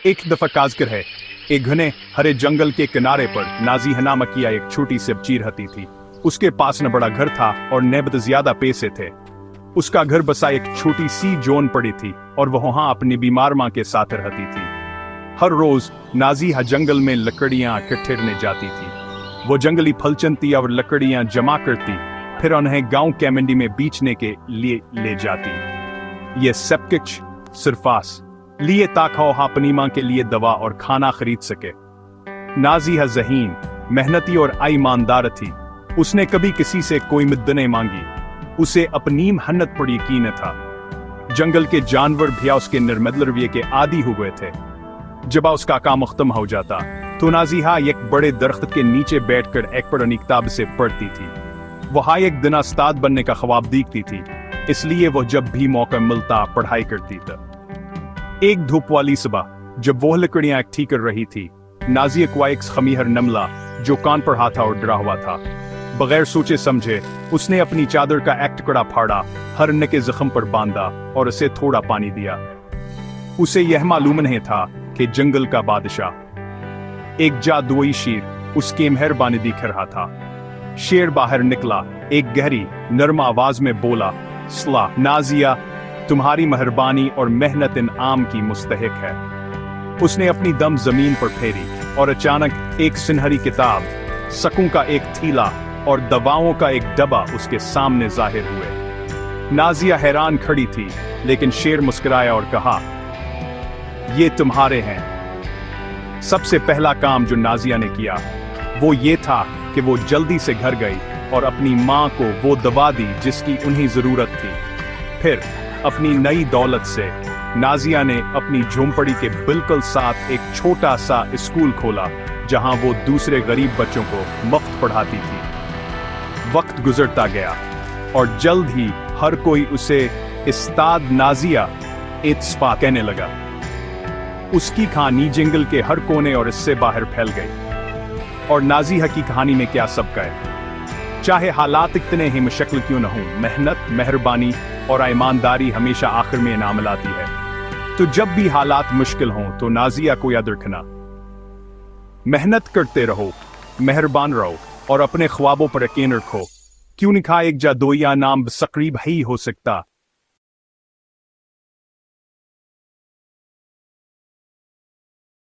एक दफा काजकर है, एक घने हरे जंगल के किनारे पर नाज़िया नामक किया एक छोटी सी बच्ची रहती थी। उसके पास न बड़ा घर था और न बहुत ज्यादा पैसे थे। उसका घर बसा एक छोटी सी जोन पड़ी थी और वह वहां अपनी बीमार माँ के साथ रहती थी। हर रोज नाज़िया जंगल में लकड़ियां इकट्ठे जाती थी। वो जंगली फल चुनती और लकड़ियां जमा करती, फिर उन्हें गांव के मंडी में बेचने के लिए ले जाती। ये सब कुछ सिर्फ लिए ताकि वह अपनी मां के लिए दवा और खाना खरीद सके। नाज़िया ज़हीन, मेहनती और ईमानदार थी। उसने कभी किसी से कोई मदद नहीं मांगी। उसे अपनी मेहनत पर यकीन था। जंगल के जानवर भी उसके निर्मल रवैये के आदी हो गए थे। जब उसका काम खत्म हो जाता तो नाज़िया एक बड़े दरख्त के नीचे बैठकर एक पुरानी किताब से पढ़ती थी। वह एक दिन उस्ताद बनने का ख्वाब देखती थी, इसलिए वह जब भी मौका मिलता पढ़ाई करती थी। एक धूप वाली सुबह जब वह लकड़ियां इकट्ठी कर रही थी, नाज़िया को एक खमीर नमला जो कान पर हाथा और डरा हुआ था। बगैर सोचे समझे उसने अपनी चादर का एक टुकड़ा फाड़ा, हरन के जख्म पर बांधा और उसे थोड़ा पानी दिया। उसे यह मालूम नहीं था कि जंगल का बादशाह एक जादुई शेर उसकी मेहरबानी दिख रहा था। शेर बाहर निकला, एक गहरी नरम आवाज में बोला, सलाह नाज़िया, तुम्हारी मेहरबानी और मेहनत इनाम की मुस्तहिक है। उसने अपनी दम जमीन पर फेरी और अचानक एक सुनहरी किताब, सकूं का एक थैला और दवाओं का एक डब्बा उसके सामने जाहिर हुए। नाज़िया हैरान खड़ी थी, लेकिन शेर मुस्कुराया और कहा, ये तुम्हारे हैं। सबसे पहला काम जो नाज़िया ने किया वो ये था कि वो जल्दी से घर गई और अपनी मां को वो दवा दी जिसकी उन्हें जरूरत थी। फिर अपनी नई दौलत से नाज़िया ने अपनी झोंपड़ी के बिल्कुल साथ एक छोटा सा स्कूल खोला, जहां वो दूसरे गरीब बच्चों को मुफ्त पढ़ाती थी। वक्त गुजरता गया और जल्द ही हर कोई उसे उस्ताद नाज़िया इत्सफा कहने लगा। उसकी कहानी जंगल के हर कोने और इससे बाहर फैल गई। और नाज़िया की कहानी में क्या सबक है? चाहे हालात कितने ही मुश्किल क्यों न हो, मेहनत, मेहरबानी और ईमानदारी हमेशा आखिर में इनाम लाती है। तो जब भी हालात मुश्किल हों तो नाज़िया को याद रखना, मेहनत करते रहो, मेहरबान रहो और अपने ख्वाबों पर यकीन रखो। क्यों नहीं, एक जादुई नाम सकरीब ही हो सकता